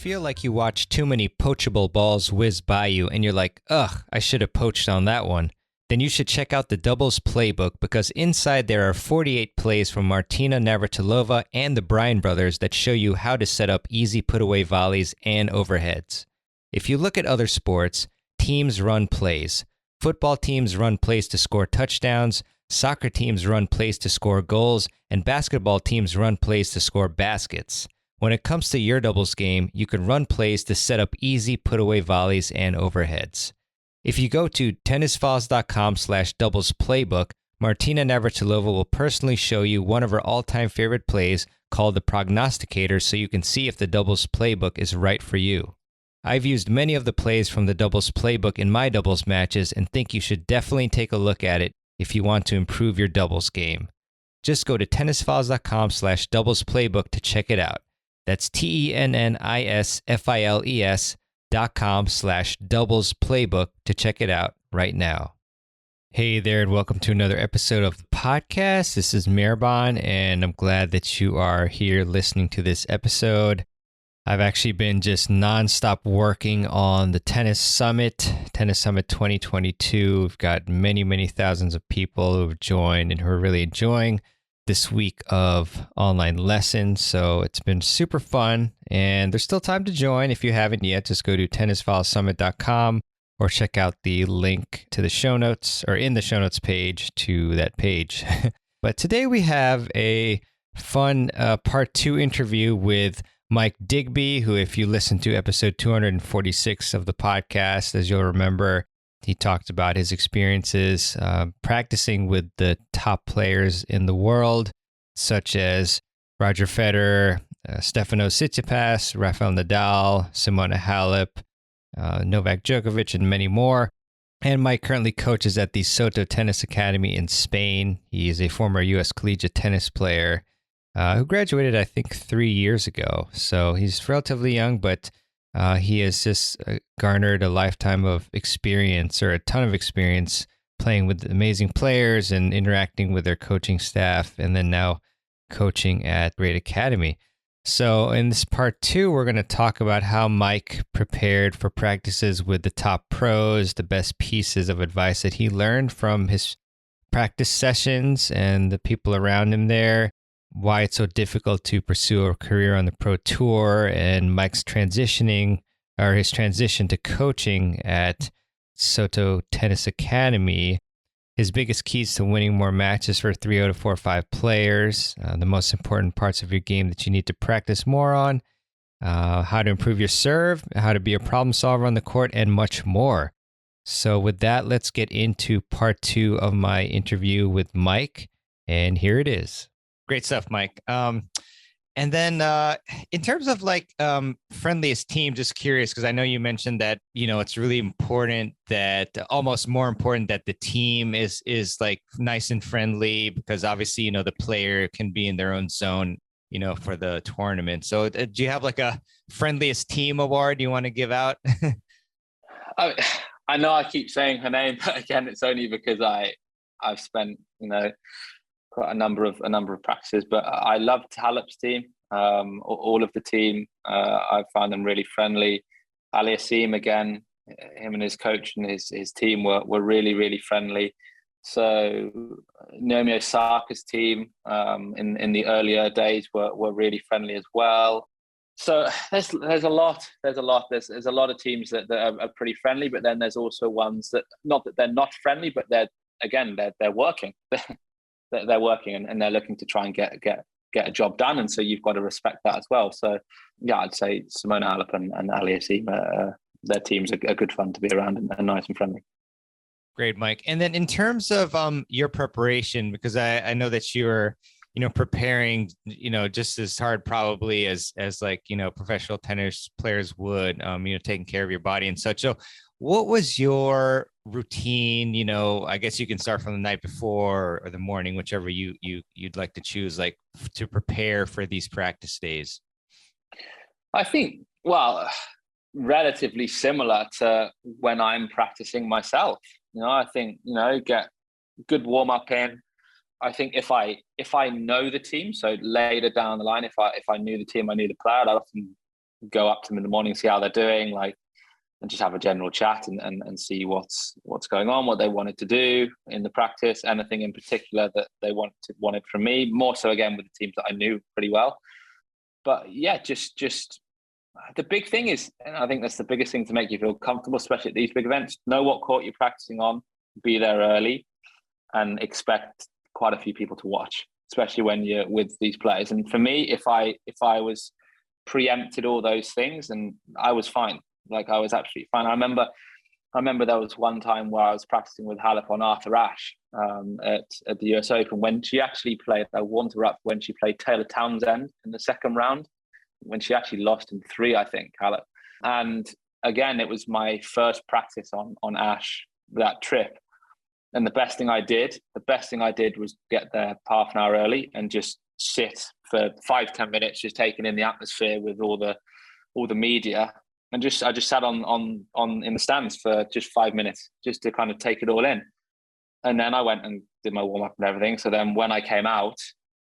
feel like you watch too many poachable balls whiz by you and you're like, ugh, I should have poached on that one, then you should check out the Doubles Playbook because inside there are 48 plays from Martina Navratilova and the Bryan brothers that show you how to set up easy put-away volleys and overheads. If you look at other sports, teams run plays. Football teams run plays to score touchdowns, soccer teams run plays to score goals, and basketball teams run plays to score baskets. When it comes to your doubles game, you can run plays to set up easy put-away volleys and overheads. If you go to tennisfiles.com/doubles playbook, Martina Navratilova will personally show you one of her all-time favorite plays called the prognosticator so you can see if the doubles playbook is right for you. I've used many of the plays from the doubles playbook in my doubles matches and think you should definitely take a look at it if you want to improve your doubles game. Just go to tennisfiles.com/doubles playbook to check it out. That's tennisfiles.com/doubles playbook to check it out right now. Hey there, and welcome to another episode of the podcast. This is Mirban, and I'm glad that you are here listening to this episode. I've actually been just nonstop working on the Tennis Summit 2022. We've got many thousands of people who have joined and who are really enjoying this week of online lessons. So it's been super fun, and there's still time to join. If you haven't yet, just go to tennisfilesummit.com or check out the link to the show notes or in the show notes page to that page. But today we have a fun part 2 interview with Mike Digby, who, if you listen to episode 246 of the podcast, as you'll remember, he talked about his experiences practicing with the top players in the world, such as Roger Federer, Stefanos Tsitsipas, Rafael Nadal, Simona Halep, Novak Djokovic, and many more. And Mike currently coaches at the Soto Tennis Academy in Spain. He is a former U.S. collegiate tennis player who graduated, I think, 3 years ago. So he's relatively young, but he has just garnered a lifetime of experience, or a ton of experience, playing with amazing players and interacting with their coaching staff, and then now coaching at Great Academy. So in this part 2, we're going to talk about how Mike prepared for practices with the top pros, the best pieces of advice that he learned from his practice sessions and the people around him there, why it's so difficult to pursue a career on the pro tour, and Mike's transition to coaching at Soto Tennis Academy, his biggest keys to winning more matches for 3.0 to 4.5 players, the most important parts of your game that you need to practice more on, how to improve your serve, how to be a problem solver on the court, and much more. So with that, let's get into part 2 of my interview with Mike, and here it is. Great stuff, Mike. And then in terms of friendliest team, just curious, because I know you mentioned that, it's really important that almost more important that the team is like nice and friendly, because obviously, the player can be in their own zone, for the tournament. So do you have like a friendliest team award you want to give out? I know I keep saying her name, but again, it's only because I've spent, quite a number of practices, but I loved Halep's team. All of the team, I found them really friendly. Aliassime, again, him and his coach and his team were really friendly. So Naomi Osaka's team in the earlier days were really friendly as well. So there's a lot. There's a lot of teams that are pretty friendly, but then there's also ones that, not that they're not friendly, but they're working. They're working and they're looking to try and get a job done, and so you've got to respect that as well. So yeah, I'd say Simona Halep and Aliassime, their teams are good fun to be around and nice and friendly. Great, Mike. And then in terms of your preparation, because I know that you're preparing just as hard probably as professional tennis players would, taking care of your body and such. So what was your routine? I guess you can start from the night before or the morning, whichever you'd like to choose, like to prepare for these practice days. I think, relatively similar to when I'm practicing myself. I think, get good warm up in. I think if I know the team, so later down the line, if I knew the team, I knew the player, I'd often go up to them in the morning, see how they're doing, like, and just have a general chat and see what's going on, what they wanted to do in the practice, anything in particular that they wanted from me, more so again with the teams that I knew pretty well. But yeah, just the big thing is, and I think that's the biggest thing to make you feel comfortable, especially at these big events, know what court you're practicing on, be there early, and expect quite a few people to watch, especially when you're with these players. And for me, if I was preempted all those things, and I was fine. Like, I was absolutely fine. I remember there was one time where I was practicing with Halep on Arthur Ashe at the US Open, when she actually played, I warmed her up when she played Taylor Townsend in the second round, when she actually lost in 3, I think, Halep. And again, it was my first practice on Ashe that trip. And the best thing I did was get there half an hour early and just sit for 5-10 minutes, just taking in the atmosphere with all the media. And I just sat on in the stands for just 5 minutes, just to kind of take it all in. And then I went and did my warm up and everything. So then when I came out,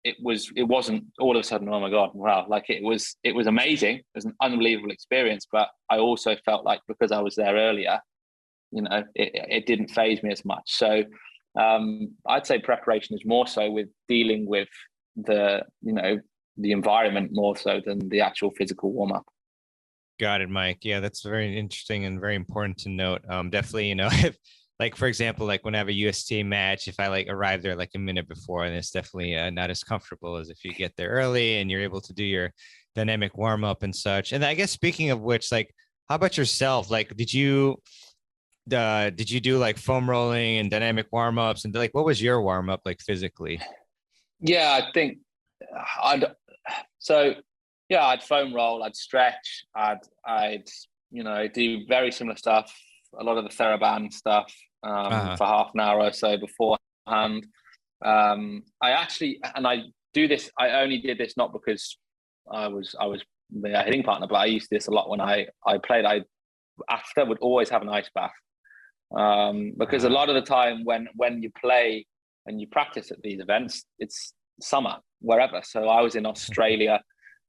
it wasn't all of a sudden, oh my God, wow. Like, it was amazing. It was an unbelievable experience. But I also felt like, because I was there earlier, it didn't faze me as much. So I'd say preparation is more so with dealing with the environment more so than the actual physical warm up. Got it, Mike. Yeah, that's very interesting and very important to note. Definitely, if, like, for example, like when I have a USTA match, if I like arrive there like a minute before, and it's definitely not as comfortable as if you get there early and you're able to do your dynamic warm up and such. And I guess, speaking of which, like, how about yourself? Like, did you do like foam rolling and dynamic warm ups, and like, what was your warm up like physically? Yeah, I think I'd foam roll, I'd stretch, I'd do very similar stuff, a lot of the TheraBand stuff for half an hour or so beforehand. I only did this not because I was the hitting partner, but I used this a lot when I played. I after would always have an ice bath, because a lot of the time when you play and you practice at these events, it's summer wherever. So I was in Australia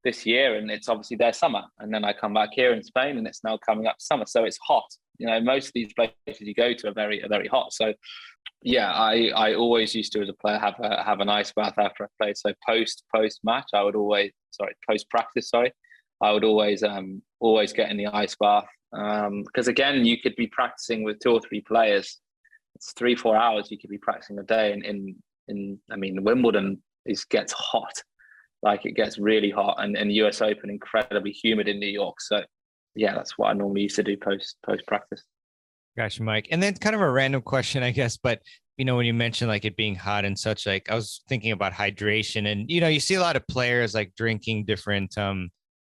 this year, and it's obviously their summer, and then I come back here in Spain, and it's now coming up summer, so it's hot. Most of these places you go to are very very hot. So yeah, I always used to, as a player, have an ice bath after I played. So post match, post practice, I would always get in the ice bath, because again, you could be practicing with 2 or 3 players. It's 3-4 hours you could be practicing a day. In Wimbledon gets hot. Like, it gets really hot, and US Open incredibly humid in New York. So yeah, that's what I normally used to do post practice. Gotcha, Mike. And then kind of a random question, I guess, but when you mentioned like it being hot and such, like, I was thinking about hydration, and you see a lot of players like drinking different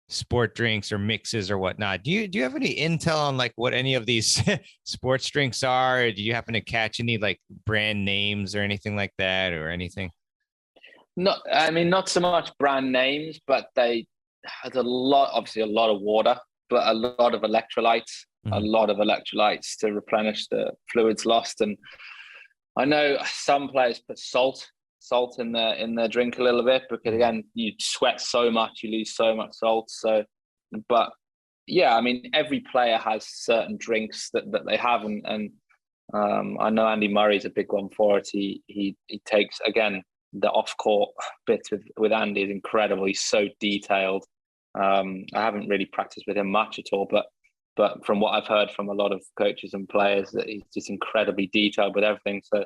sport drinks or mixes or whatnot. Do you have any intel on like what any of these sports drinks are? Or do you happen to catch any like brand names or anything like that, or anything? Not so much brand names, but they had a lot of water, but a lot of electrolytes, a lot of electrolytes to replenish the fluids lost. And I know some players put salt in their drink a little bit, because again, you sweat so much, you lose so much salt. So, but yeah, every player has certain drinks that they have, and I know Andy Murray's a big one for it. He takes, again, the off-court bit with Andy is incredible. He's so detailed. I haven't really practiced with him much at all, but from what I've heard from a lot of coaches and players, that he's just incredibly detailed with everything. So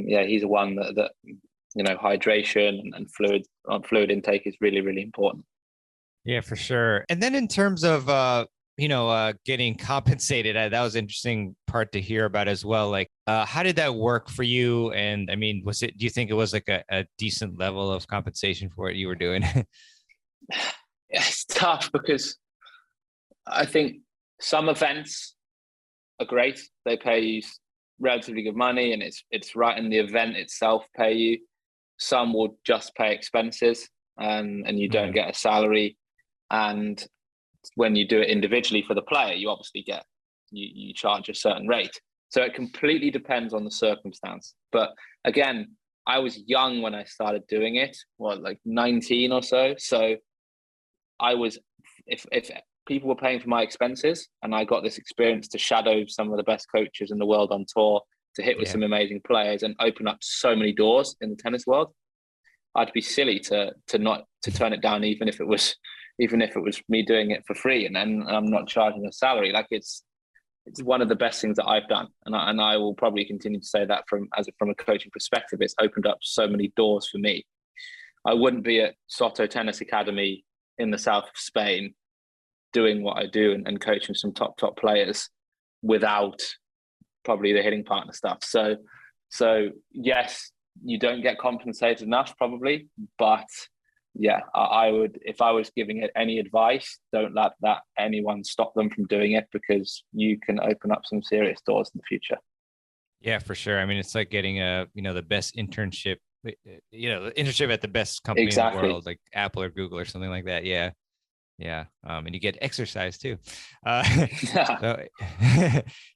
yeah, he's one that hydration and fluid intake is really, really important. Yeah, for sure. And then in terms of getting compensated, that was an interesting part to hear about as well. Like, how did that work for you? And do you think it was like a decent level of compensation for what you were doing? It's tough, because I think some events are great. They pay you relatively good money, and it's right in the event itself pay you. Some will just pay expenses, and you don't get a salary. And when you do it individually for the player, you obviously you charge a certain rate. So it completely depends on the circumstance. But again, I was young when I started doing it, like 19 or so. So I was if people were paying for my expenses and I got this experience to shadow some of the best coaches in the world on tour, to hit with some amazing players and open up so many doors in the tennis world, I'd be silly to not to turn it down, even if it was me doing it for free and then I'm not charging a salary. Like it's one of the best things that I've done, and I will probably continue to say that from a coaching perspective. It's opened up so many doors for me. I wouldn't be at Soto Tennis Academy in the south of Spain doing what I do and coaching some top players without probably the hitting partner stuff. So yes, you don't get compensated enough probably, but yeah, I would, if I was giving it any advice, don't let that anyone stop them from doing it, because you can open up some serious doors in the future. Yeah, for sure. I mean, it's like getting the best internship, the internship at the best company in the world, like Apple or Google or something like that. Yeah. Yeah. And you get exercise too. So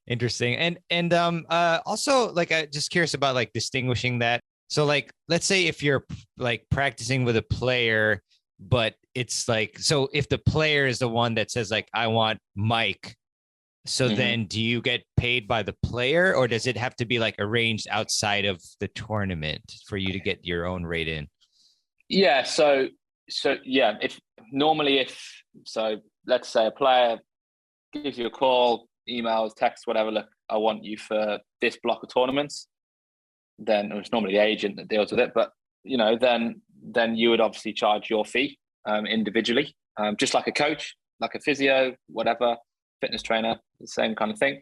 interesting. And also like, just curious about like distinguishing that. So like, let's say if you're like practicing with a player, but it's like, so if the player is the one that says like, I want Mike, so then do you get paid by the player, or does it have to be like arranged outside of the tournament for you to get your own rate in? Yeah. So yeah, if let's say a player gives you a call, emails, text, whatever, look, I want you for this block of tournaments, then it's normally the agent that deals with it, but then you would obviously charge your fee individually, just like a coach, like a physio, whatever, fitness trainer, the same kind of thing.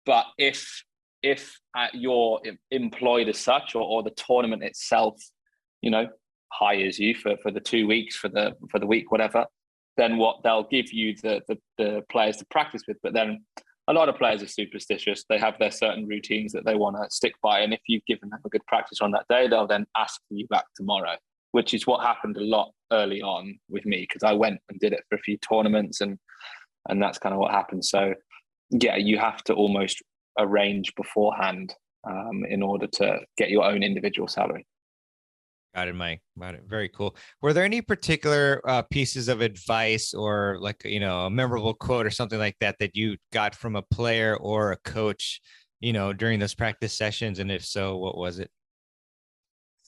But if you're employed as such, or the tournament itself, hires you for the 2 weeks, for the week, whatever, then what they'll give you the players to practice with. But then a lot of players are superstitious. They have their certain routines that they want to stick by. And if you've given them a good practice on that day, they'll then ask for you back tomorrow, which is what happened a lot early on with me, because I went and did it for a few tournaments, and that's kind of what happened. So yeah, you have to almost arrange beforehand in order to get your own individual salary. Got it, Mike. Got it. Very cool. Were there any particular pieces of advice, or like, a memorable quote or something like that you got from a player or a coach, during those practice sessions? And if so, what was it?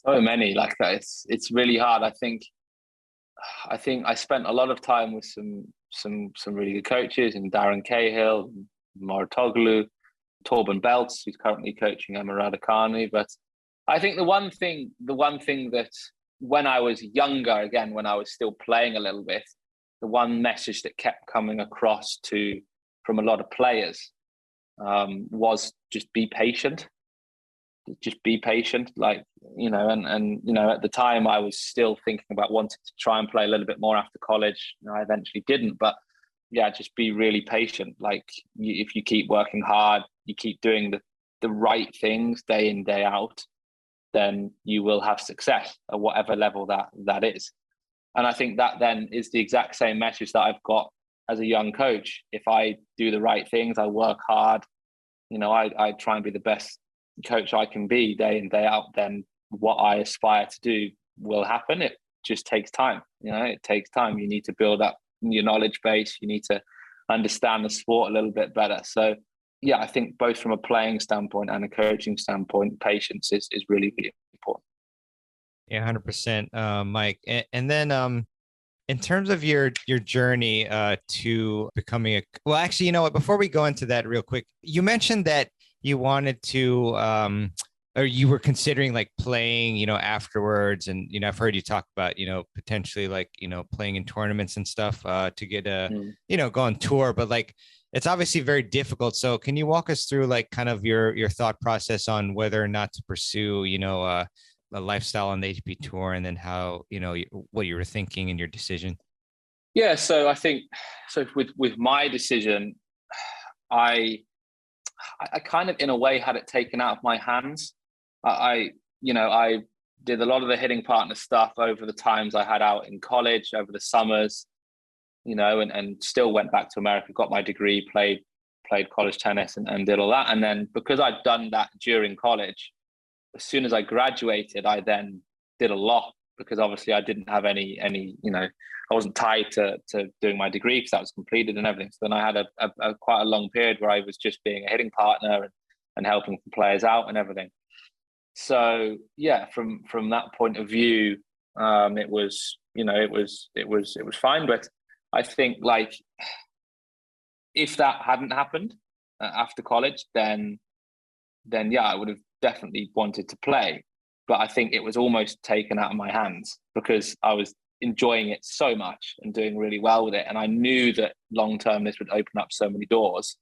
So many like that. It's really hard. I think I spent a lot of time with some really good coaches, and Darren Cahill, Moratoglu, Torben Belts, who's currently coaching Emma Raducanu. But I think the one thing that when I was younger, again, when I was still playing a little bit, the one message that kept coming across from a lot of players was just be patient. Just be patient. Like, and at the time I was still thinking about wanting to try and play a little bit more after college. I eventually didn't, but yeah, just be really patient. Like if you keep working hard, you keep doing the right things day in, day out, then you will have success at whatever level that is. And I think that then is the exact same message that I've got as a young coach. If I do the right things, I work hard, I try and be the best coach I can be day in, day out, then what I aspire to do will happen. It just takes time. It takes time. You need to build up your knowledge base. You need to understand the sport a little bit better. So yeah, I think both from a playing standpoint and a coaching standpoint, patience is really, really important. Yeah, 100%, Mike. And then in terms of your journey to becoming well, actually, you know what? Before we go into that real quick, you mentioned that you wanted to or you were considering like playing, afterwards. And, I've heard you talk about, potentially like, playing in tournaments and stuff to get go on tour. But like, it's obviously very difficult. So can you walk us through like kind of your thought process on whether or not to pursue, a lifestyle on the ATP tour, and then how, what you were thinking in your decision? Yeah. So I think, with my decision, I kind of in a way had it taken out of my hands. I did a lot of the hitting partner stuff over the times I had out in college, over the summers, and still went back to America, got my degree, played college tennis and did all that. And then because I'd done that during college, as soon as I graduated, I then did a lot, because obviously I didn't have any I wasn't tied to doing my degree because that was completed and everything. So then I had a quite a long period where I was just being a hitting partner and helping the players out and everything. So yeah, from that point of view, it was, it was fine. But I think, like, if that hadn't happened after college, then yeah, I would have definitely wanted to play. But I think it was almost taken out of my hands because I was enjoying it so much and doing really well with it. And I knew that long term this would open up so many doors.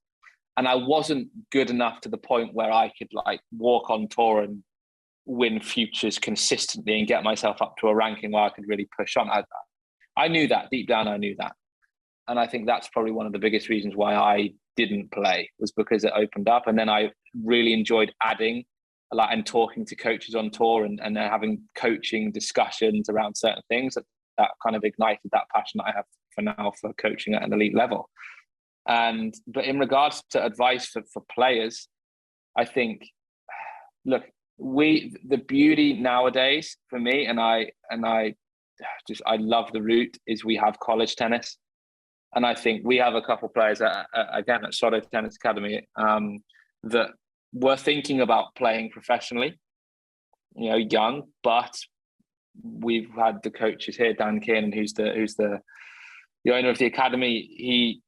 And I wasn't good enough to the point where I could, like, walk on tour and win futures consistently and get myself up to a ranking where I could really push on. I knew that deep down. I knew that. And I think that's probably one of the biggest reasons why I didn't play, was because it opened up. And then I really enjoyed adding, like, and talking to coaches on tour and having coaching discussions around certain things that kind of ignited that passion that I have for now for coaching at an elite level. But in regards to advice for players, I think, look, the beauty nowadays for me, and I love the route, is we have college tennis. And I think we have a couple of players again at Soto Tennis Academy that were thinking about playing professionally, young, but we've had the coaches here, Dan Kiernan, who's the owner of the academy.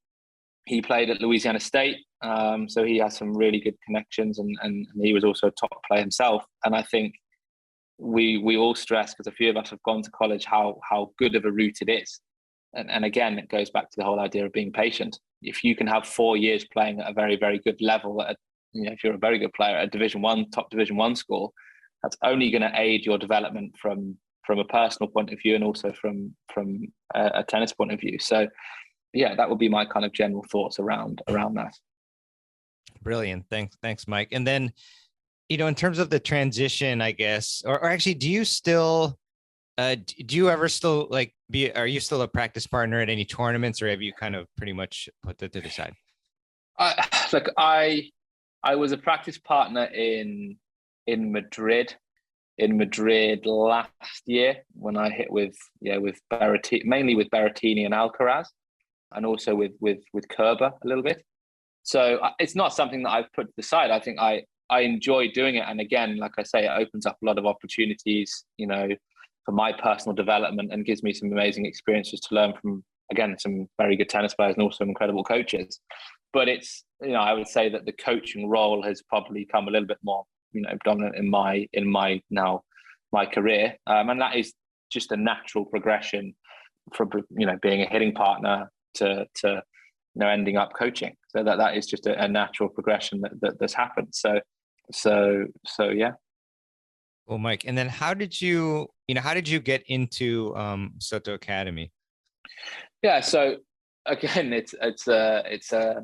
He played at Louisiana State, so he has some really good connections, and he was also a top player himself. And I think we all stress, because a few of us have gone to college, how good of a route it is. And again, it goes back to the whole idea of being patient. If you can have 4 years playing at a very, very good level, if you're a very good player at a top Division 1 school, that's only going to aid your development from a personal point of view and also from a tennis point of view. So yeah, that would be my kind of general thoughts around that. Brilliant. Thanks, Mike. And then, in terms of the transition, I guess, or actually, do you ever still are you still a practice partner at any tournaments, or have you kind of pretty much put that to the side? I was a practice partner in Madrid last year when I hit with Berrettini, mainly with Berrettini and Alcaraz, and also with Kerber a little bit. So it's not something that I've put to the side. I think I enjoy doing it. And again, like I say, it opens up a lot of opportunities, for my personal development, and gives me some amazing experiences to learn from, again, some very good tennis players and also incredible coaches. But it's, I would say that the coaching role has probably come a little bit more, dominant in my career. And that is just a natural progression from, being a hitting partner to ending up coaching. So that is just a natural progression that's happened. So yeah. Well, Mike, and then how did you get into Soto Academy? Yeah, so again, it's a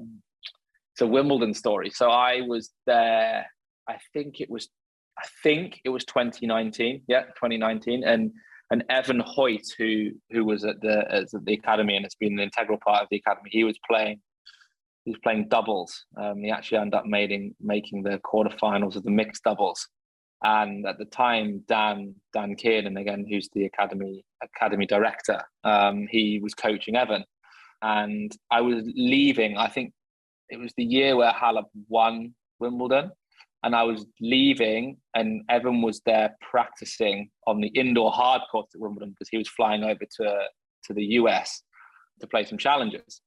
Wimbledon story. So I was there. I think it was 2019. Yeah, 2019, and Evan Hoyt, who was at the academy and has been an integral part of the academy. He was playing doubles. He actually ended up making the quarterfinals of the mixed doubles. And at the time, Dan Kiernan, again, who's the academy director, he was coaching Evan. And I was leaving. I think it was the year where Halep won Wimbledon. And I was leaving, and Evan was there practicing on the indoor hard courts at Wimbledon because he was flying over to the US to play some challenges.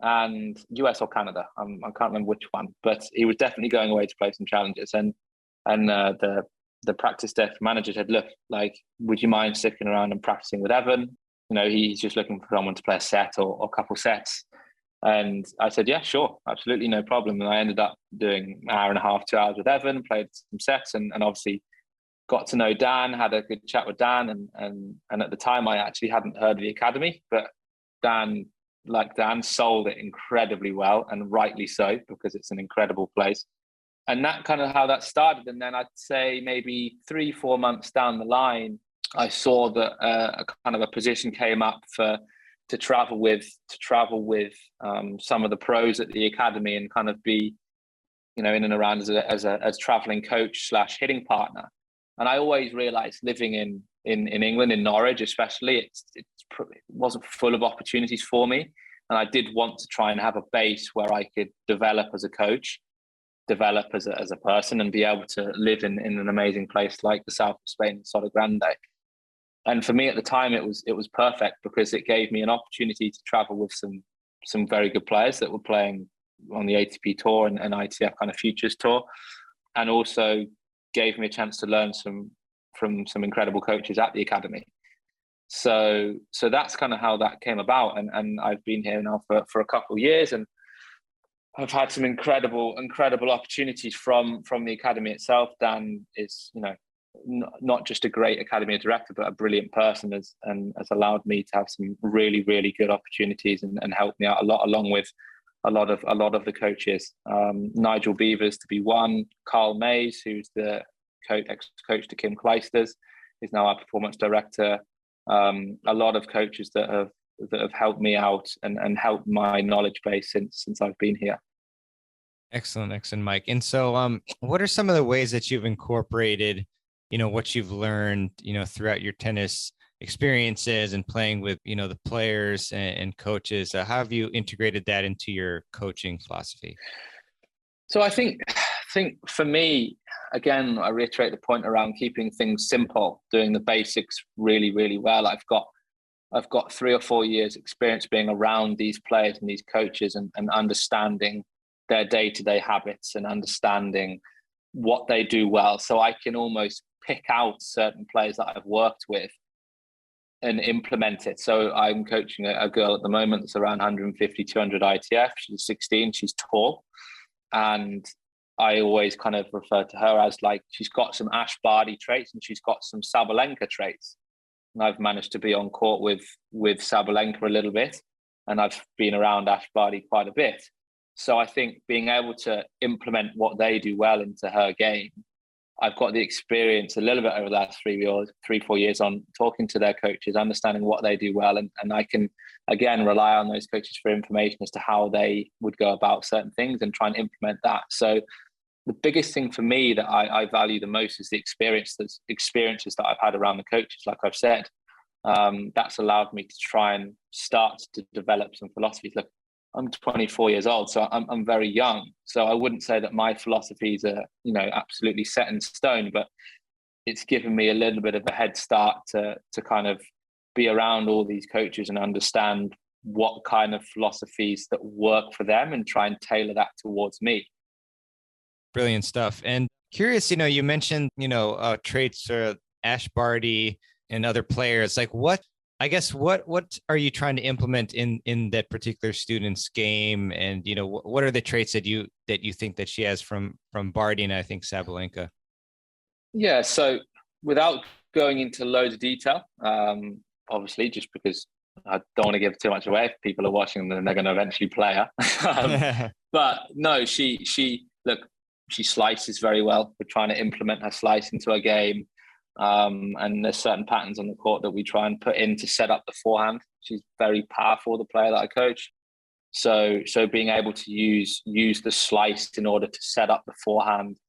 And US or Canada, I can't remember which one, but he was definitely going away to play some challenges. And the practice desk manager said, "Look, would you mind sticking around and practicing with Evan? He's just looking for someone to play a set or a couple sets." And I said, "Yeah, sure, absolutely, no problem." And I ended up doing an hour and a half, 2 hours with Evan, played some sets, and obviously got to know Dan, had a good chat with Dan. And at the time, I actually hadn't heard of the academy, but Dan sold it incredibly well, and rightly so, because it's an incredible place. And that kind of how that started. And then I'd say maybe 3-4 months down the line, I saw that a kind of a position came up to travel with some of the pros at the academy and kind of be, in and around as traveling coach / hitting partner. And I always realized, living in England, in Norwich especially, it's wasn't full of opportunities for me. And I did want to try and have a base where I could develop as a coach, develop as a person, and be able to live in an amazing place like the south of Spain, Soto Grande. And for me at the time, it was perfect because it gave me an opportunity to travel with some very good players that were playing on the ATP tour and ITF kind of futures tour, and also gave me a chance to learn from some incredible coaches at the academy. So that's kind of how that came about. And I've been here now for a couple of years, and I've had some incredible opportunities from the academy itself. Dan is, not just a great academy director, but a brilliant person, and has allowed me to have some really, really good opportunities and helped me out a lot, along with a lot of the coaches. Nigel Beavers to be one, Carl Mays, who's the ex-coach to Kim Clijsters, is now our performance director. A lot of coaches that have helped me out and helped my knowledge base since I've been here. Excellent, Mike. And so, what are some of the ways that you've incorporated, what you've learned, throughout your tennis experiences and playing with, the players and coaches? How have you integrated that into your coaching philosophy? So I think for me, again, I reiterate the point around keeping things simple, doing the basics really, really well. I've got 3 or 4 years experience being around these players and these coaches and understanding their day-to-day habits and understanding what they do well. So I can almost pick out certain players that I've worked with and implement it. So I'm coaching a girl at the moment that's around 150, 200 ITF. She's 16, she's tall. And I always kind of refer to her as like, she's got some Ash Barty traits and she's got some Sabalenka traits. And I've managed to be on court with Sabalenka a little bit, and I've been around Ash Barty quite a bit. So I think being able to implement what they do well into her game, I've got the experience a little bit over the last 4 years on talking to their coaches, understanding what they do well. And I can, again, rely on those coaches for information as to how they would go about certain things and try and implement that. So the biggest thing for me that I value the most is the experiences that I've had around the coaches, like I've said. That's allowed me to try and start to develop some philosophies. Look, I'm 24 years old, so I'm very young. So I wouldn't say that my philosophies are, absolutely set in stone, but it's given me a little bit of a head start to kind of be around all these coaches and understand what kind of philosophies that work for them and try and tailor that towards me. Brilliant stuff. And curious, you mentioned, traits Ash Barty and other players. Like what are you trying to implement in that particular student's game? And, what are the traits that you think that she has from Barty and I think Sabalenka? Yeah. So without going into loads of detail, obviously, just because I don't want to give too much away. If people are watching them, they're going to eventually play her. But no, she slices very well. We're trying to implement her slice into her game. And there's certain patterns on the court that we try and put in to set up the forehand. She's very powerful, the player that I coach. So being able to use the slice in order to set up the forehand.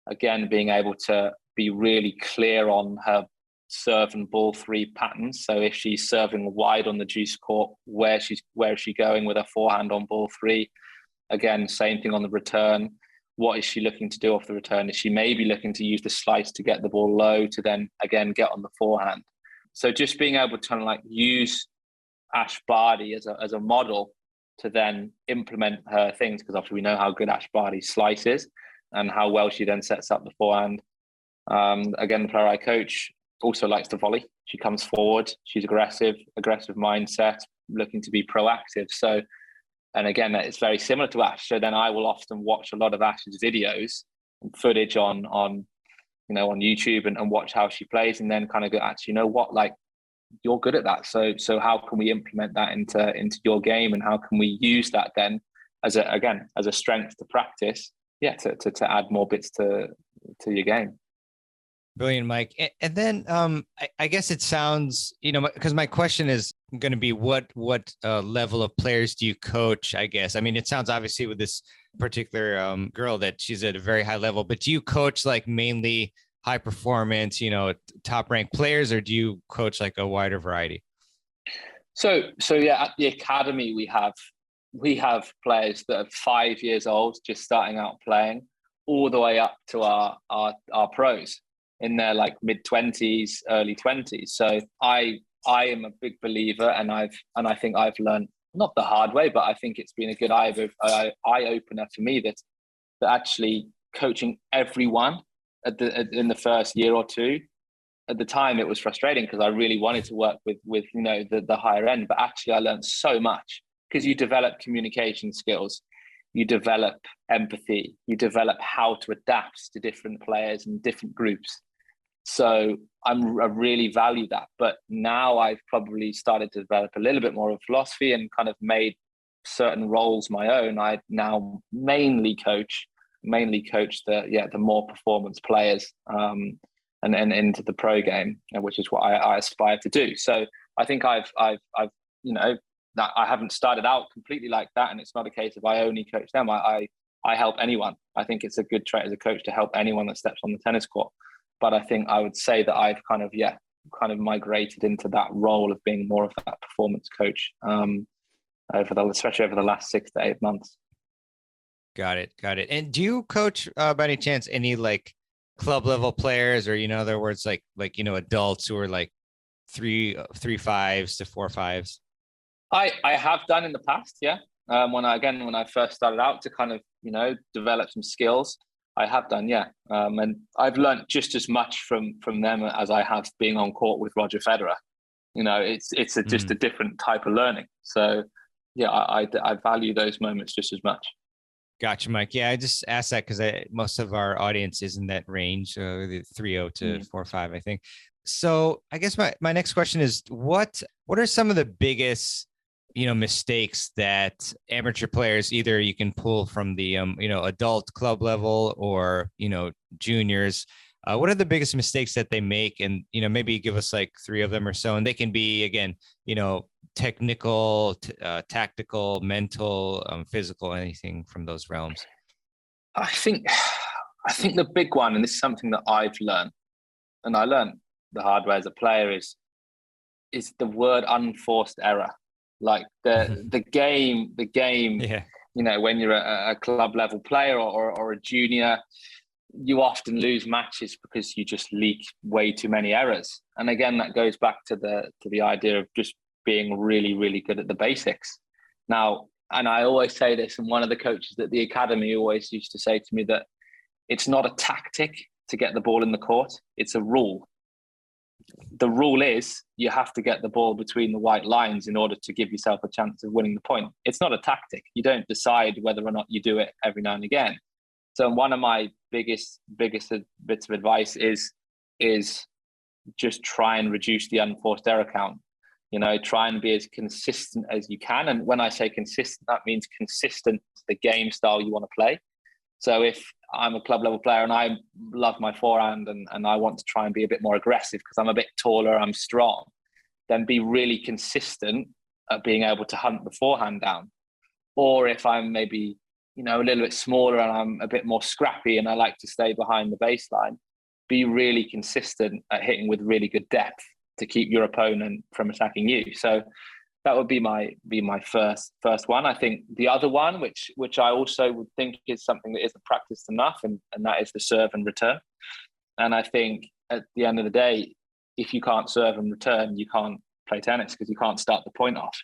Again, being able to be really clear on her serve and ball 3 patterns. So if she's serving wide on the deuce court, where is she going with her forehand on ball 3? Again, same thing on the return. What is she looking to do off the return? Is she maybe looking to use the slice to get the ball low to then again get on the forehand? So just being able to kind of like use Ash Barty as a model to then implement her things, because obviously we know how good Ash Barty's slice is and how well she then sets up the forehand. Again, the player I coach also likes to volley. She comes forward. She's aggressive mindset, looking to be proactive. So. And again, it's very similar to Ash. So then I will often watch a lot of Ash's videos and footage on YouTube and watch how she plays, and then kind of go, actually, like you're good at that. So how can we implement that into your game, and how can we use that then as a strength to practice? Yeah, to add more bits to your game. Brilliant, Mike. And then I guess it sounds, because my question is going to be what level of players do you coach, I guess? I mean, it sounds obviously with this particular girl that she's at a very high level, but do you coach like mainly high performance, top ranked players, or do you coach like a wider variety? So yeah, at the academy we have players that are 5 years old, just starting out playing, all the way up to our pros in their like mid-20s, early 20s. So I am a big believer, and I think I've learned, not the hard way, but I think it's been a good eye opener for me, that actually coaching everyone in the first year or two. At the time, it was frustrating because I really wanted to work with the higher end, but actually I learned so much because you develop communication skills, you develop empathy, you develop how to adapt to different players and different groups. So I really value that. But now I've probably started to develop a little bit more of philosophy and kind of made certain roles my own. I now mainly coach the more performance players, and into the pro game, which is what I aspire to do. So I think I've that I haven't started out completely like that, and it's not a case of I only coach them. I help anyone. I think it's a good trait as a coach to help anyone that steps on the tennis court. But I think I would say that I've kind of migrated into that role of being more of that performance coach, especially over the last 6 to 8 months. Got it. And do you coach by any chance any like club level players, or in other words, like adults who are like 3.5s to 4.5s? I have done in the past, yeah. When I first started out to kind of develop some skills, I have done, yeah. And I've learned just as much from them as I have being on court with Roger Federer. It's just a different type of learning. So yeah, I value those moments just as much. Gotcha, Mike. Yeah, I just asked that because most of our audience is in that range, the 3.0 to 4.5, I think. So I guess my next question is, what are some of the biggest mistakes that amateur players, either you can pull from the adult club level or juniors, what are the biggest mistakes that they make? And maybe give us like 3 of them or so, and they can be, again, technical, tactical, mental, physical, anything from those realms. I think the big one, and this is something that I've learned, and I learned the hard way as a player, is the word unforced error. Like the game, Yeah. When you're a club level player or a junior, you often lose matches because you just leak way too many errors. And again, that goes back to the idea of just being really, really good at the basics. Now, and I always say this, and one of the coaches at the academy always used to say to me that it's not a tactic to get the ball in the court, it's a rule. The rule is you have to get the ball between the white lines in order to give yourself a chance of winning the point. It's not a tactic. You don't decide whether or not you do it every now and again. So one of my biggest bits of advice is just try and reduce the unforced error count. Try and be as consistent as you can. And when I say consistent, that means consistent to the game style you want to play. So if I'm a club level player and I love my forehand and I want to try and be a bit more aggressive because I'm a bit taller, I'm strong, then be really consistent at being able to hunt the forehand down. Or if I'm maybe, a little bit smaller and I'm a bit more scrappy and I like to stay behind the baseline, be really consistent at hitting with really good depth to keep your opponent from attacking you. So that would be my first one. I think the other one, which I also would think is something that isn't practiced enough, and that is the serve and return. And I think at the end of the day, if you can't serve and return, you can't play tennis because you can't start the point off.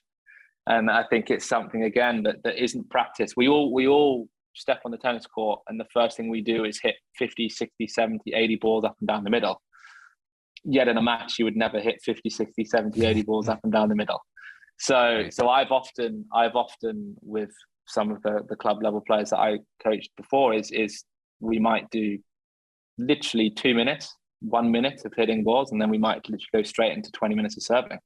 And I think it's something, again, that isn't practiced. We all step on the tennis court and the first thing we do is hit 50, 60, 70, 80 balls up and down the middle. Yet in a match, you would never hit 50, 60, 70, 80 balls up and down the middle. So I've often with some of the club level players that I coached before is we might do literally 2 minutes, 1 minute of hitting balls, and then we might literally go straight into 20 minutes of serving.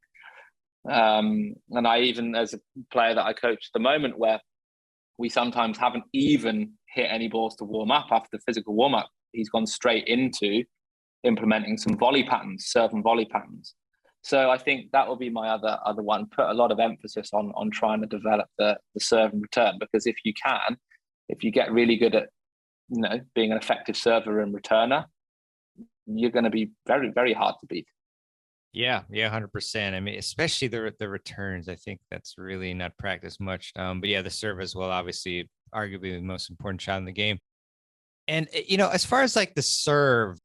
And I even, as a player that I coach at the moment, where we sometimes haven't even hit any balls to warm up after the physical warm up, he's gone straight into implementing some volley patterns, serve and volley patterns. So I think that will be my other one. Put a lot of emphasis on trying to develop the serve and return, because if you get really good at being an effective server and returner, you're going to be very, very hard to beat. Yeah, 100%. I mean, especially the returns. I think that's really not practiced much. But yeah, the serve as well, obviously, arguably the most important shot in the game. And as far as like the serve,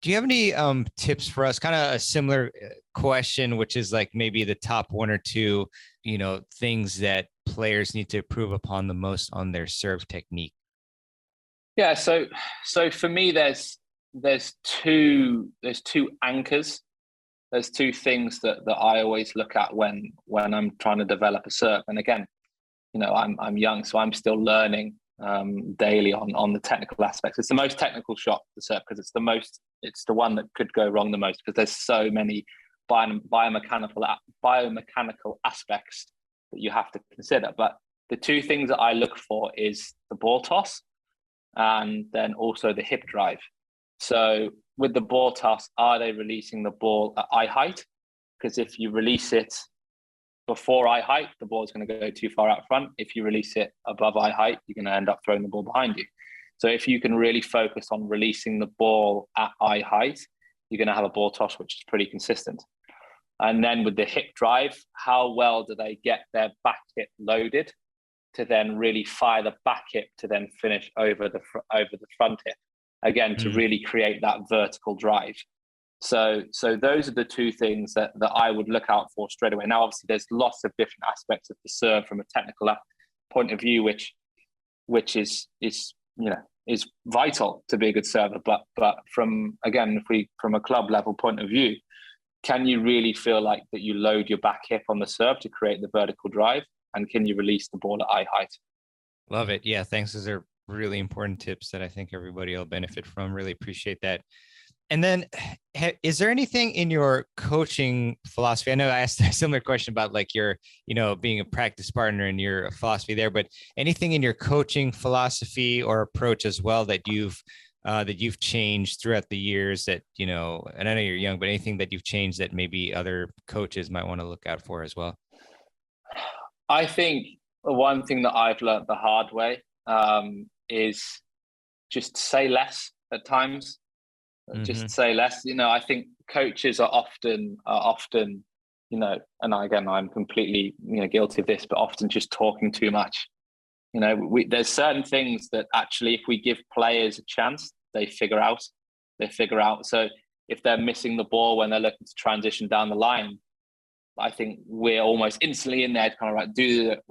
do you have any tips for us? Kind of a similar question, which is like maybe the top one or two, things that players need to improve upon the most on their serve technique. Yeah, so for me, there's two anchors. There's two things that I always look at when I'm trying to develop a serve. And again, I'm young, so I'm still learning daily on the technical aspects. It's the most technical shot, the serve, because it's the one that could go wrong the most, because there's so many biomechanical aspects that you have to consider. But the two things that I look for is the ball toss and then also the hip drive. So with the ball toss, are they releasing the ball at eye height? Because if you release it before eye height, the ball is going to go too far out front. If you release it above eye height, you're going to end up throwing the ball behind you. So if you can really focus on releasing the ball at eye height, you're going to have a ball toss which is pretty consistent. And then with the hip drive, how well do they get their back hip loaded to then really fire the back hip to then finish over the front hip, again, to really create that vertical drive. So those are the two things that I would look out for straight away. Now, obviously, there's lots of different aspects of the serve from a technical point of view, which is vital to be a good server. But from a club level point of view, can you really feel like that you load your back hip on the serve to create the vertical drive, and can you release the ball at eye height? Love it. Yeah, thanks. Those are really important tips that I think everybody will benefit from. Really appreciate that. And then, is there anything in your coaching philosophy? I know I asked a similar question about like your, being a practice partner and your philosophy there, but anything in your coaching philosophy or approach as well that you've changed throughout the years that, and I know you're young, but anything that you've changed that maybe other coaches might want to look out for as well? I think one thing that I've learned the hard way is just say less at times. Just say less. I think coaches are often, and again, I'm completely, guilty of this, but often just talking too much. There's certain things that actually, if we give players a chance, they figure out. So if they're missing the ball when they're looking to transition down the line, I think we're almost instantly in there to kind of like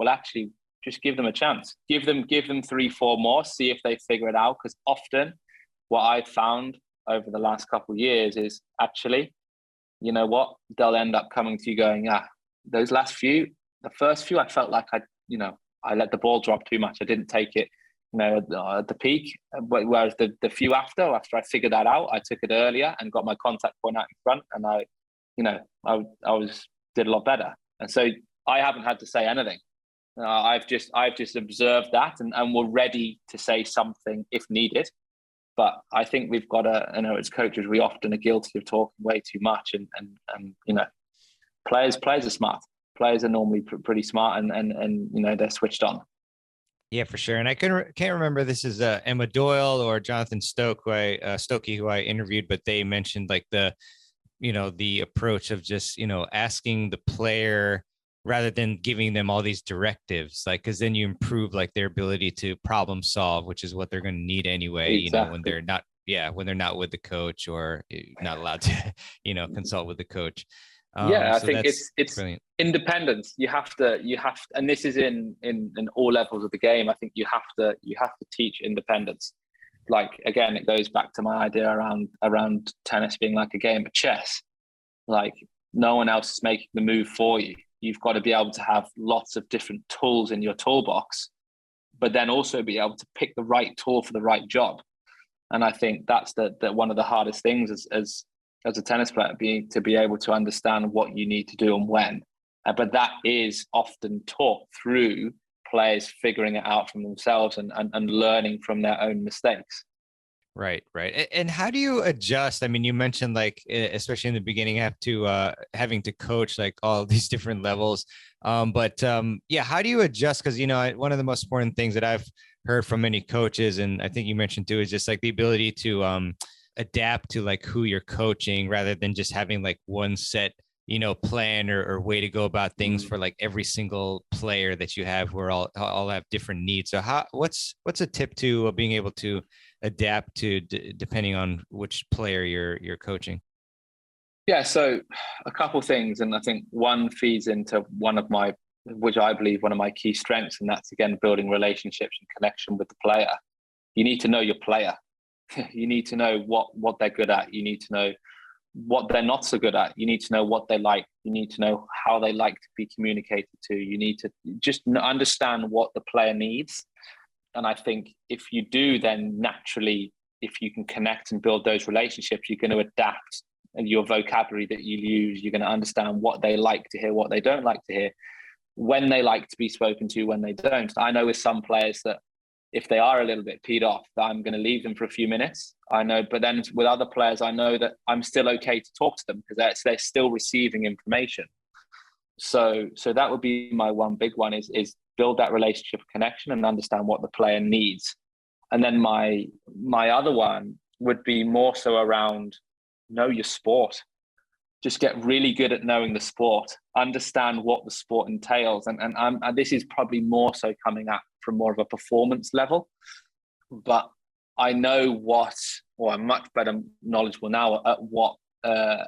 actually just give them a chance. Give them 3-4 more, see if they figure it out. Because often what I've found over the last couple of years is actually, you know what, they'll end up coming to you going, those the first few, I felt like I let the ball drop too much. I didn't take it, at the peak. Whereas the few after I figured that out, I took it earlier and got my contact point out in front, and I did a lot better. And so I haven't had to say anything. I've just observed that, and we're ready to say something if needed. But I think we've got as coaches, we often are guilty of talking way too much, and players are smart. Players are normally pretty smart, and they're switched on. Yeah, for sure. And I can't remember this is Emma Doyle or Jonathan Stokey, who I interviewed, but they mentioned like the approach of just asking the player rather than giving them all these directives, like, because then you improve like their ability to problem solve, which is what they're going to need anyway. Exactly. When they're not with the coach or not allowed to consult with the coach. I think it's brilliant. Independence. You have to, and this is in all levels of the game. I think you have to teach independence. Like, again, it goes back to my idea around tennis being like a game of chess. Like, no one else is making the move for you. You've got to be able to have lots of different tools in your toolbox, but then also be able to pick the right tool for the right job. And I think that's the one of the hardest things as a tennis player, to be able to understand what you need to do and when. But that is often taught through players figuring it out from themselves and learning from their own mistakes. Right. And how do you adjust? I mean, you mentioned like, especially in the beginning, having to coach like all these different levels. How do you adjust? Because, one of the most important things that I've heard from many coaches, and I think you mentioned too, is just like the ability to adapt to like who you're coaching rather than just having like one set, plan or way to go about things for like every single player that you have, where all have different needs. So what's a tip to being able to adapt to depending on which player you're coaching? Yeah, so a couple things, and I think one feeds into which I believe one of my key strengths, and that's again building relationships and connection with the player. You need to know your player. You need to know what they're good at. You need to know what they're not so good at. You need to know what they like. You need to know how they like to be communicated to. You need to just understand what the player needs. And I think if you do, then naturally, if you can connect and build those relationships, you're going to adapt your vocabulary that you use. You're going to understand what they like to hear, what they don't like to hear, when they like to be spoken to, when they don't. I know with some players that if they are a little bit peed off, that I'm going to leave them for a few minutes. I know, but then with other players, I know that I'm still okay to talk to them because they're still receiving information. So that would be my one big one is build that relationship connection and understand what the player needs. And then my other one would be more so around know your sport. Just get really good at knowing the sport, understand what the sport entails. And this is probably more so coming at from more of a performance level, but I know I'm much better knowledgeable now at what a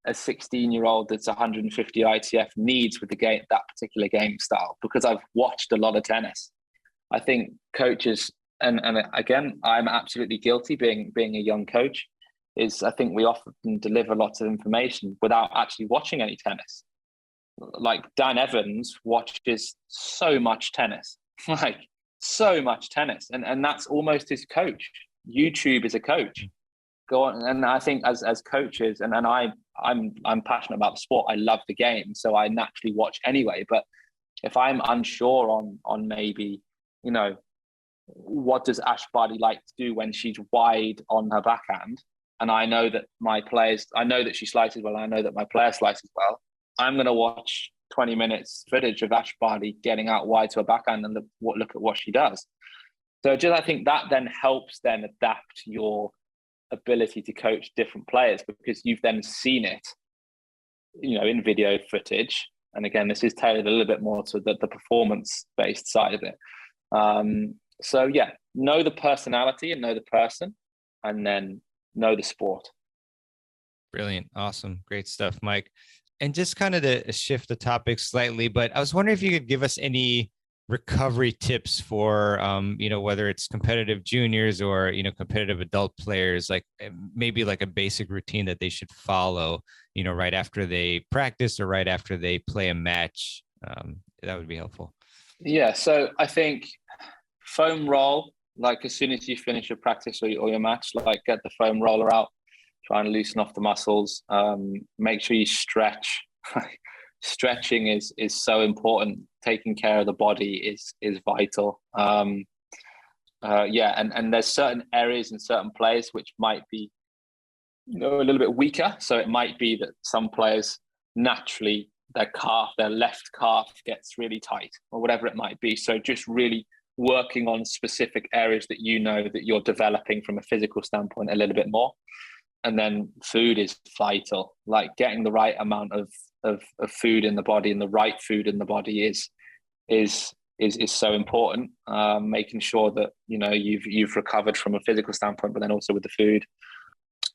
16-year-old that's 150 ITF needs with the game, that particular game style, because I've watched a lot of tennis. I think coaches, and again, I'm absolutely guilty being a young coach, is I think we often deliver lots of information without actually watching any tennis. Like Dan Evans watches so much tennis, like so much tennis, and that's almost his coach. YouTube is a coach. Go on, and I think as coaches, and I'm passionate about the sport. I love the game, so I naturally watch anyway. But if I'm unsure on maybe, what does Ash Barty like to do when she's wide on her backhand, and I know that I know that she slices well, I know that my player slices well, I'm going to watch 20 minutes footage of Ash Barty getting out wide to a backhand and look at what she does. So I think that then helps then adapt your ability to coach different players, because you've then seen it, in video footage. And again, this is tailored a little bit more to the performance-based side of it. So yeah, know the personality and know the person, and then know the sport. Brilliant. Awesome. Great stuff, Mike. And just kind of to shift the topic slightly, but I was wondering if you could give us any recovery tips for, whether it's competitive juniors or, competitive adult players, like maybe like a basic routine that they should follow, right after they practice or right after they play a match. That would be helpful. Yeah. So I think foam roll, like as soon as you finish your practice or your match, like get the foam roller out, try and loosen off the muscles. Make sure you stretch. Stretching is so important. Taking care of the body is vital. And there's certain areas and certain players which might be a little bit weaker. So it might be that some players naturally their left calf gets really tight or whatever it might be. So just really working on specific areas that that you're developing from a physical standpoint a little bit more. And then food is vital, like getting the right amount of food in the body, and the right food in the body is so important. Making sure that you've recovered from a physical standpoint, but then also with the food.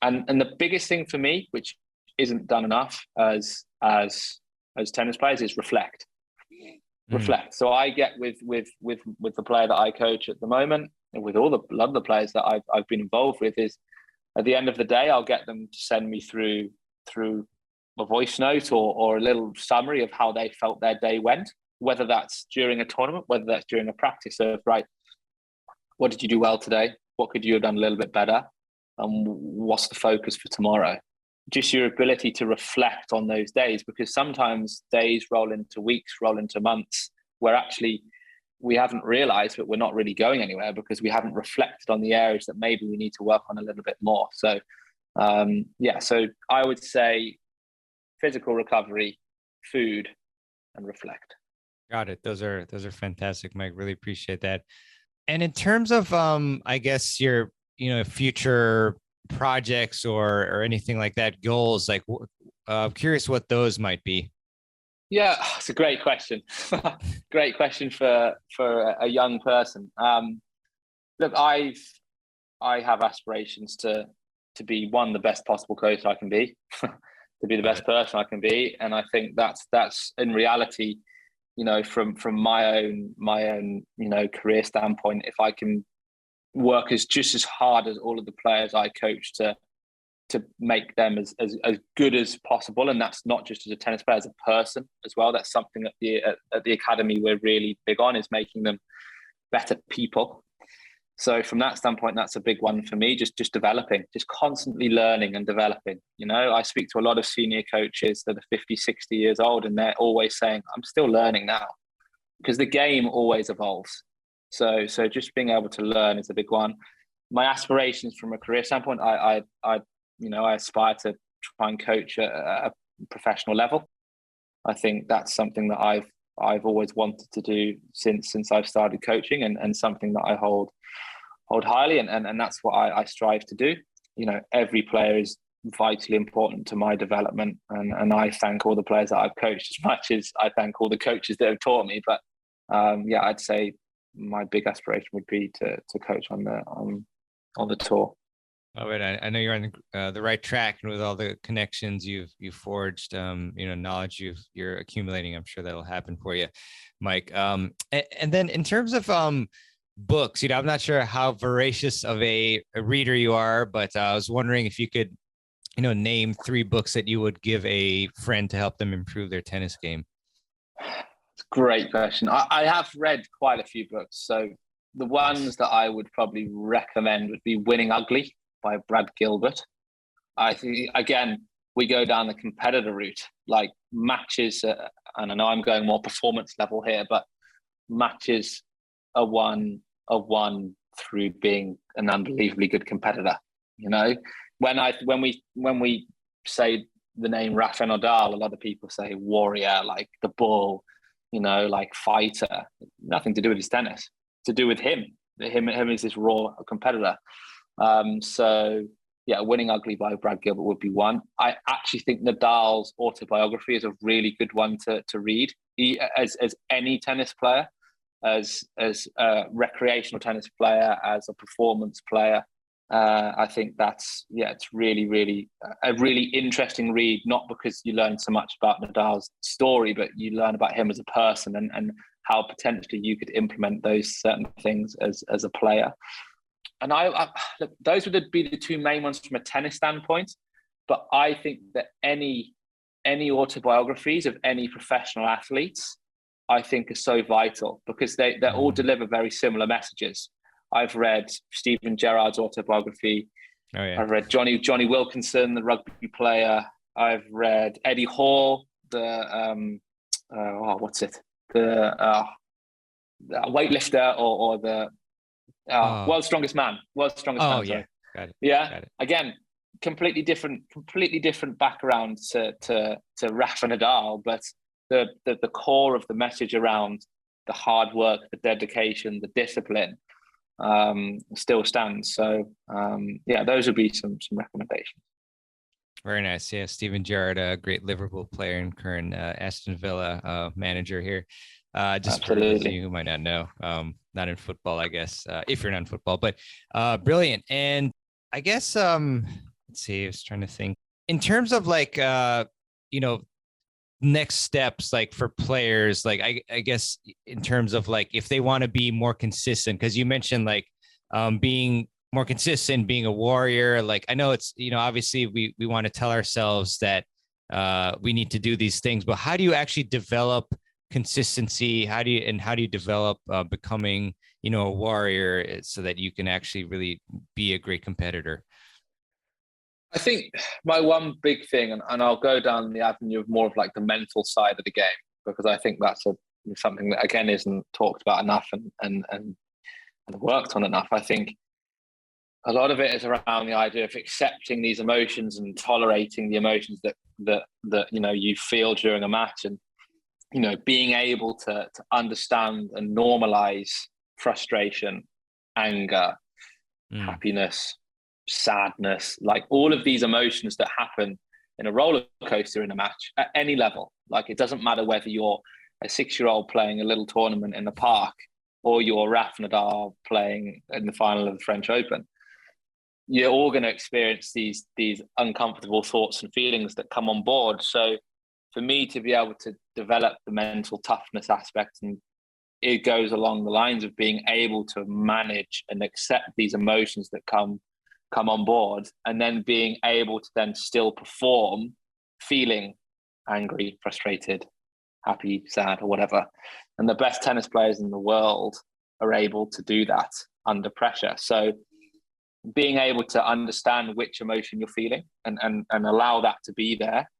And the biggest thing for me, which isn't done enough as tennis players, is reflect. Reflect. So I get with the player that I coach at the moment, and with a lot of the players that I've been involved with, is at the end of the day, I'll get them to send me through a voice note or a little summary of how they felt their day went, whether that's during a tournament, whether that's during a practice of, right, what did you do well today? What could you have done a little bit better? And what's the focus for tomorrow? Just your ability to reflect on those days, because sometimes days roll into weeks, roll into months, where actually we haven't realized that we're not really going anywhere because we haven't reflected on the areas that maybe we need to work on a little bit more. So, so I would say physical recovery, food, and reflect. Got it. Those are fantastic, Mike. Really appreciate that. And in terms of, I guess your, future projects or anything like that, goals, like curious what those might be. Yeah, it's a great question. Great question for a young person. Look, I have aspirations to be one, the best possible coach I can be, to be the best person I can be, and I think that's in reality, from my own career standpoint, if I can work just as hard as all of the players I coach to make them as good as possible, and that's not just as a tennis player, as a person as well. That's something at the academy we're really big on, is making them better people. So from that standpoint, that's a big one for me. Just developing, just constantly learning and developing. I speak to a lot of senior coaches that are 50, 60 years old, and they're always saying, I'm still learning now, because the game always evolves. So just being able to learn is a big one. My aspirations from a career standpoint, I aspire to try and coach at a professional level. I think that's something that I've always wanted to do since I've started coaching, and something that I hold highly, and that's what I strive to do. Every player is vitally important to my development, and I thank all the players that I've coached as much as I thank all the coaches that have taught me. But I'd say my big aspiration would be to coach on the tour. Oh, wait, I know you're on the right track, and with all the connections you've forged, knowledge you're accumulating, I'm sure that'll happen for you, Mike. And then in terms of books, I'm not sure how voracious of a reader you are, but I was wondering if you could, name 3 books that you would give a friend to help them improve their tennis game. It's a great question. I have read quite a few books, so the ones that I would probably recommend would be Winning Ugly by Brad Gilbert. I think, again, we go down the competitor route, like matches, and I know I'm going more performance level here, but matches are won through being an unbelievably good competitor. When we say the name Rafa Nadal, a lot of people say warrior, like the bull, like fighter. Nothing to do with his tennis, to do with him as this raw competitor. Winning Ugly by Brad Gilbert would be one. I actually think Nadal's autobiography is a really good one to read. He, as any tennis player, as a recreational tennis player, as a performance player, I think it's really, really a really interesting read, not because you learn so much about Nadal's story, but you learn about him as a person and how potentially you could implement those certain things as a player. And look, those would be the 2 main ones from a tennis standpoint. But I think that any autobiographies of any professional athletes, I think, are so vital, because they all deliver very similar messages. I've read Steven Gerrard's autobiography. Oh, yeah. I've read Johnny Wilkinson, the rugby player. I've read Eddie Hall, the weightlifter, or the World's Strongest Man. World's Strongest Man. Yeah. Got it. Yeah. Got it. Again, completely different background to Rafa Nadal, but the core of the message around the hard work, the dedication, the discipline still stands. So those would be some recommendations. Very nice. Yeah, Steven Gerrard, a great Liverpool player and current Aston Villa manager here. Just for those of you who might not know, not in football, I guess, if you're not in football, but brilliant. And I guess, let's see, I was trying to think in terms of like, next steps, like for players, like I guess in terms of like, if they want to be more consistent, because you mentioned like being more consistent, being a warrior, like I know it's, obviously we want to tell ourselves that we need to do these things, but how do you actually develop consistency? How do you develop becoming, a warrior so that you can actually really be a great competitor? I think my one big thing, and I'll go down the avenue of more of like the mental side of the game, because I think that's something that again isn't talked about enough and worked on enough. I think a lot of it is around the idea of accepting these emotions and tolerating the emotions that you feel during a match, and being able to understand and normalize frustration, anger, happiness, sadness, like all of these emotions that happen in a roller coaster in a match at any level. Like it doesn't matter whether you're a 6-year-old playing a little tournament in the park or you're Rafa Nadal playing in the final of the French Open. You're all going to experience these uncomfortable thoughts and feelings that come on board. So for me to be able to develop the mental toughness aspect, and it goes along the lines of being able to manage and accept these emotions that come on board, and then being able to then still perform feeling angry, frustrated, happy, sad, or whatever. And the best tennis players in the world are able to do that under pressure. So being able to understand which emotion you're feeling and allow that to be there,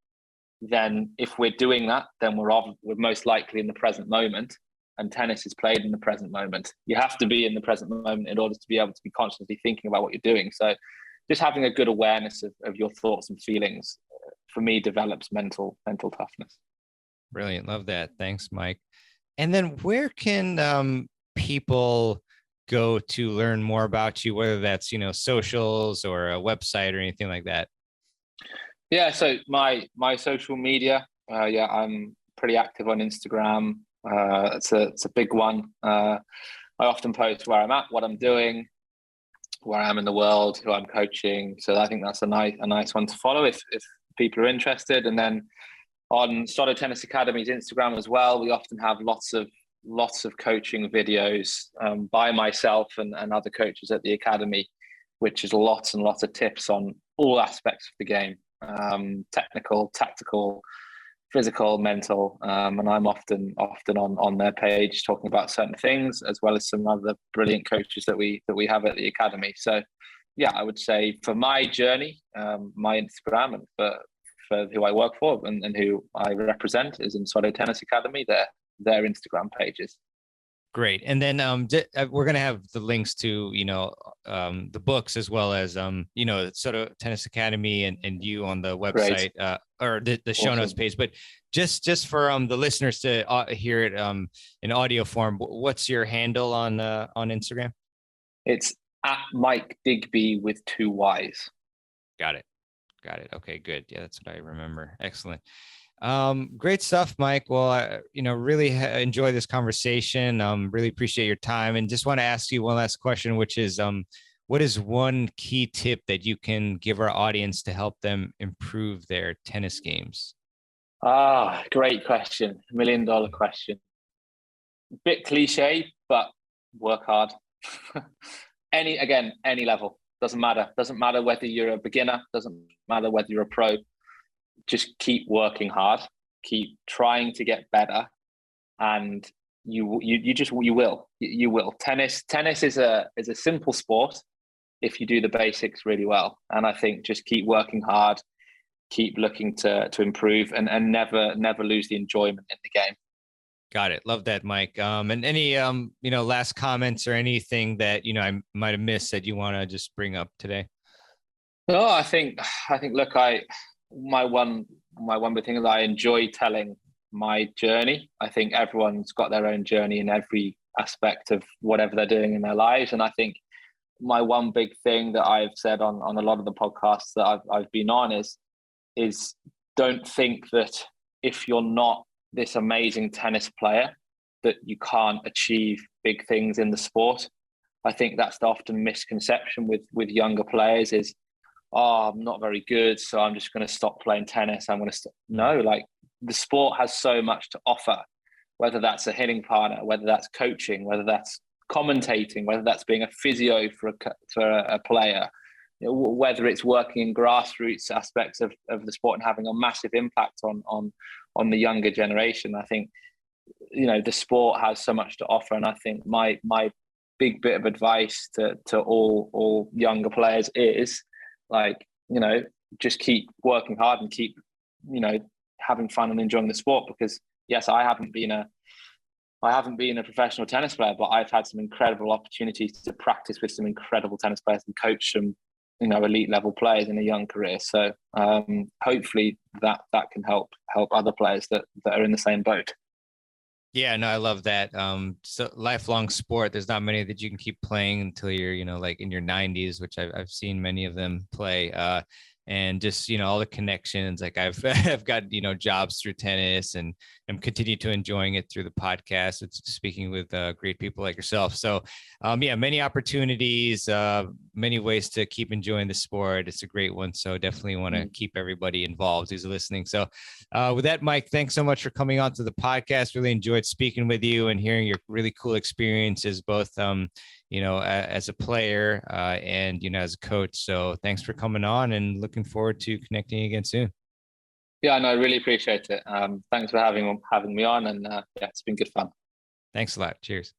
then if we're doing that, then we're most likely in the present moment. And tennis is played in the present moment. You have to be in the present moment in order to be able to be constantly thinking about what you're doing. So just having a good awareness of your thoughts and feelings, for me, develops mental toughness. Brilliant. Love that. Thanks, Mike. And then where can people go to learn more about you, whether that's, socials or a website or anything like that? Yeah. So my social media, I'm pretty active on Instagram. It's a big one. I often post where I'm at, what I'm doing, where I am in the world, who I'm coaching. So I think that's a nice one to follow if people are interested. And then on Soto Tennis Academy's Instagram as well, we often have lots of coaching videos by myself and other coaches at the academy, which is lots and lots of tips on all aspects of the game, technical, tactical, physical, mental, and I'm often on their page talking about certain things, as well as some other brilliant coaches that we have at the academy. So yeah, I would say for my journey, my Instagram, and for who I work for and who I represent is in Soto Tennis Academy, their Instagram pages. Great. And then we're going to have the links to, the books, as well as, Soto Tennis Academy and you on the website, or the show notes page. But just for the listeners to hear it in audio form, what's your handle on Instagram? It's at Mike Digby with 2 Y's. Got it. Okay, good. Yeah, that's what I remember. Excellent. Great stuff, Mike. Well, I, really enjoy this conversation. Really appreciate your time, and just want to ask you one last question, which is, what is one key tip that you can give our audience to help them improve their tennis games? Great question. $1 million question. Bit cliche, but work hard. Any level. Doesn't matter whether you're a beginner, doesn't matter whether you're a pro. Just keep working hard, keep trying to get better, and you will. Tennis is a simple sport if you do the basics really well. And I think just keep working hard, keep looking to improve, and never lose the enjoyment in the game. Got it. Love that, Mike. And any last comments or anything that I might have missed that you want to just bring up today? No, I think look, my one big thing is I enjoy telling my journey. I think everyone's got their own journey in every aspect of whatever they're doing in their lives, and I think my one big thing that I've said on a lot of the podcasts that I've been on is don't think that if you're not this amazing tennis player that you can't achieve big things in the sport. I think that's the often misconception with younger players is, I'm not very good, so I'm just going to stop playing tennis. I'm going to stop. No, like the sport has so much to offer, whether that's a hitting partner, whether that's coaching, whether that's commentating, whether that's being a physio for a player, whether it's working in grassroots aspects of the sport and having a massive impact on the younger generation. I think, the sport has so much to offer. And I think my big bit of advice to all younger players is just keep working hard and keep, having fun and enjoying the sport, because yes, I haven't been a professional tennis player, but I've had some incredible opportunities to practice with some incredible tennis players and coach some, elite level players in a young career. So hopefully that can help other players that are in the same boat. Yeah, no, I love that. So lifelong sport. There's not many that you can keep playing until you're, like in your 90s, which I've seen many of them play. And just all the connections. Like I've I've got jobs through tennis, and I'm continuing to enjoying it through the podcast. It's speaking with great people like yourself. So, yeah, many opportunities, many ways to keep enjoying the sport. It's a great one. So definitely want to keep everybody involved who's listening. So with that, Mike, thanks so much for coming on to the podcast. Really enjoyed speaking with you and hearing your really cool experiences, both as a player and as a coach. So thanks for coming on, and looking forward to connecting again soon. Yeah, no, I really appreciate it. Thanks for having me on, and yeah, it's been good fun. Thanks a lot. Cheers.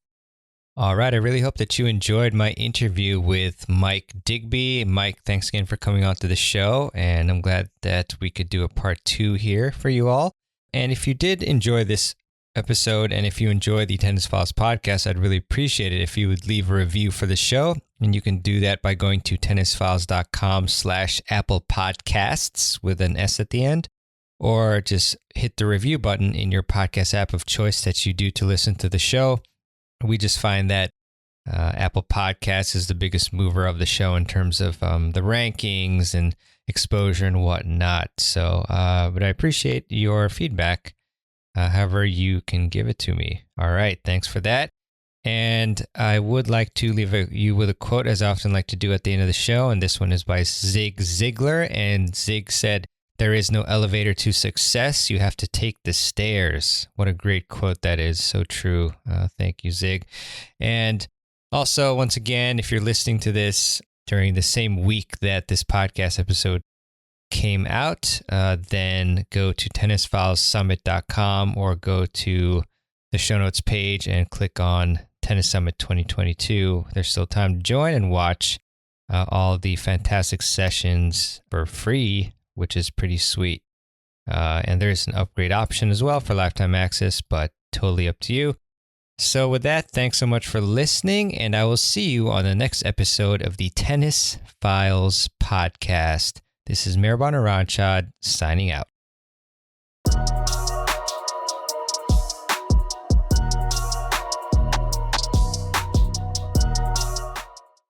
All right. I really hope that you enjoyed my interview with Mike Digby. Mike, thanks again for coming on to the show, and I'm glad that we could do a part 2 here for you all. And if you did enjoy this episode, and if you enjoy the Tennis Files podcast, I'd really appreciate it if you would leave a review for the show. And you can do that by going to tennisfiles.com/Apple Podcasts with an S at the end, or just hit the review button in your podcast app of choice that you do to listen to the show. We just find that Apple Podcasts is the biggest mover of the show in terms of the rankings and exposure and whatnot. So, but I appreciate your feedback, however you can give it to me. All right, thanks for that. And I would like to leave you with a quote, as I often like to do at the end of the show. And this one is by Zig Ziglar. And Zig said, "There is no elevator to success. You have to take the stairs." What a great quote that is. So true. Thank you, Zig. And also, once again, if you're listening to this during the same week that this podcast episode came out, then go to tennisfilessummit.com or go to the show notes page and click on Tennis Summit 2022. There's still time to join and watch all the fantastic sessions for free, which is pretty sweet. And there's an upgrade option as well for lifetime access, but totally up to you. So with that, thanks so much for listening, and I will see you on the next episode of the Tennis Files podcast. This is Mirban Aranchad signing out.